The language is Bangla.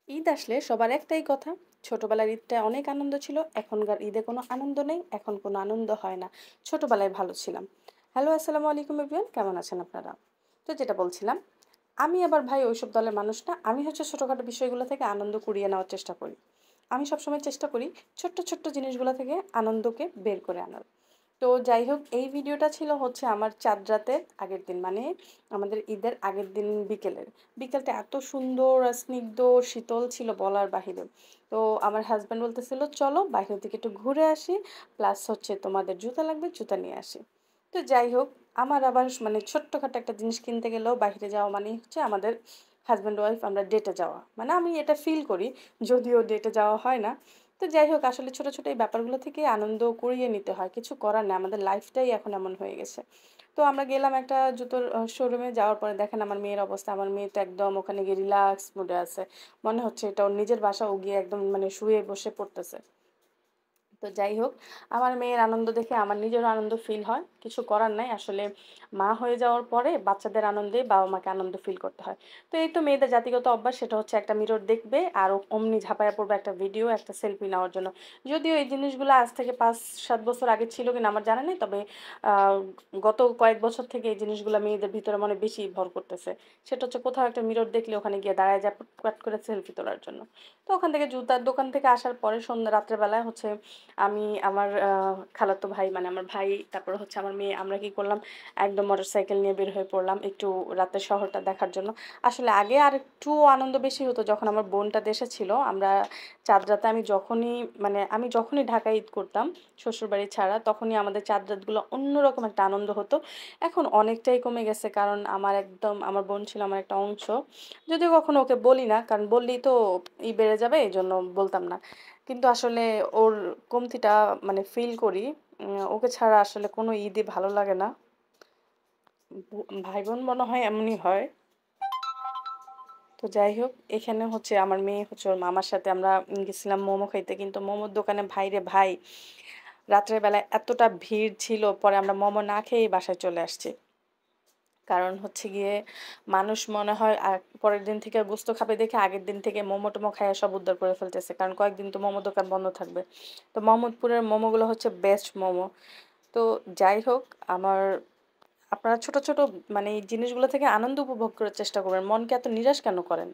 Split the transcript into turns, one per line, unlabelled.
ঈদ আসলে সবার একটাই কথা, ছোটবেলার ঈদটা অনেক আনন্দ ছিল। এখনকার ঈদে কোনো আনন্দ নেই, এখন কোনো আনন্দ হয় না। ছোটবেলায় ভালো ছিলাম। হ্যালো, আসসালামু আলাইকুম এভরিওয়ান, কেমন আছেন আপনারা? তো যেটা বলছিলাম, আমি আবার ভাই ওইসব দলের মানুষ না। আমি হচ্ছে ছোটখাটো বিষয়গুলো থেকে আনন্দ কুড়িয়ে নেওয়ার চেষ্টা করি। আমি সবসময় চেষ্টা করি ছোট্ট, ছোট্ট জিনিসগুলো থেকে আনন্দকে বের করে আনার। তো যাই হোক, এই ভিডিওটা ছিল হচ্ছে আমার চাঁদ রাতের আগের দিন, মানে আমাদের ঈদের আগের দিন বিকেলের। বিকেলটা এত সুন্দর আর স্নিগ্ধ শীতল ছিল বলার বাহিরে। তো আমার হাজব্যান্ড বলতেছিল চলো বাইরে থেকে একটু ঘুরে আসি, প্লাস হচ্ছে তোমাদের জুতা লাগবে, জুতা নিয়ে আসি। তো যাই হোক, আমার আবার মানে ছোট্টখাটো একটা জিনিস কিনতে গেলেও বাইরে যাওয়া মানেই হচ্ছে আমাদের হাজব্যান্ড ওয়াইফ আমরা ডেটে যাওয়া, মানে আমি এটা ফিল করি, যদিও ডেটে যাওয়া হয় না। তো যাই হোক, আসলে ছোট ছোট এই ব্যাপারগুলো থেকে আনন্দ কুড়িয়ে নিতে হয়, কিছু করার নেই, আমাদের লাইফটাই এখন এমন হয়ে গেছে। তো আমরা গেলাম একটা জুতোর শোরুমে, যাওয়ার পরে দেখেন আমার মেয়ের অবস্থা, আমার মেয়ে তো একদম ওখানে গিয়ে রিল্যাক্স মুডে আছে, মনে হচ্ছে এটা ওর নিজের বাসা, ও গিয়ে একদম মানে শুয়ে বসে পড়তেছে। তো যাই হোক, আমার মেয়ের আনন্দ দেখে আমার নিজেরও আনন্দ ফিল হয়, কিছু করার নাই আসলে। মা হয়ে যাওয়ার পরে বাচ্চাদের আনন্দে বাবা মাকে আনন্দ ফিল করতে হয়। তো এই তো মেয়েদের জাতিগত অভ্যাস, সেটা হচ্ছে একটা মিরর দেখবে আর ও অমনি ঝাঁপায়া পড়বে একটা ভিডিও, একটা সেলফি নেওয়ার জন্য। যদিও এই জিনিসগুলো আজ থেকে 5-7 বছর আগে ছিল কিনা আমার জানা নেই, তবে আহ, গত কয়েক বছর থেকে এই জিনিসগুলো মেয়েদের ভিতরে মনে বেশি ভর করতেছে। সেটা হচ্ছে কোথাও একটা মিরর দেখলে ওখানে গিয়ে দাঁড়ায় যায় পাট করে সেলফি তোলার জন্য। তো ওখান থেকে জুতার দোকান থেকে আসার পরে সন্ধ্যা রাত্রেবেলায় হচ্ছে আমি আমার খালাতো ভাই, মানে আমার ভাই, তারপরে হচ্ছে আমার মেয়ে, আমরা কি করলাম, একদম মোটরসাইকেল নিয়ে বের হয়ে পড়লাম একটু রাতের শহরটা দেখার জন্য। আসলে আগে আর একটু আনন্দ বেশি হতো যখন আমার বোনটা দেশে ছিল। আমরা চাঁদ রাতে আমি যখনই ঢাকায় ঈদ করতাম শ্বশুরবাড়ি ছাড়া, তখনই আমাদের চাঁদ রাতগুলো অন্যরকম একটা আনন্দ হতো। এখন অনেকটাই কমে গেছে, কারণ আমার বোন ছিল আমার একটা অংশ। যদিও কখনো ওকে বলি না, কারণ বললেই তো বেড়ে যাবে, এই জন্য বলতাম না। কিন্তু আসলে ওর কমতিটা মানে ফিল করি। ওকে ছাড়া আসলে কোনো ঈদই ভালো লাগে না। ভাই বোন মনে হয় এমনই হয়। তো যাই হোক, এখানে হচ্ছে আমার মেয়ে হচ্ছে ওর মামার সাথে আমরা গেছিলাম মোমো খাইতে, কিন্তু মোমোর দোকানে ভাই রে ভাই, রাত্রের বেলায় এতটা ভিড় ছিল, পরে আমরা মোমো না খেয়েই বাসায় চলে আসছি। কারণ হচ্ছে গিয়ে মানুষ মনে হয় পরের দিন থেকে গোস্ত খাবে দেখে আগের দিন থেকে মোমো টোমো খাইয়া সব উদ্ধার করে ফেলতেছে, কারণ কয়েকদিন তো মোমো দোকান বন্ধ থাকবে। তো মোহাম্মদপুরের মোমোগুলো হচ্ছে বেস্ট মোমো। তো যাই হোক, আমার আপনারা ছোট ছোট মানে এই জিনিসগুলো থেকে আনন্দ উপভোগ করার চেষ্টা করবেন, মনকে এত নিরাশ কেন করেন?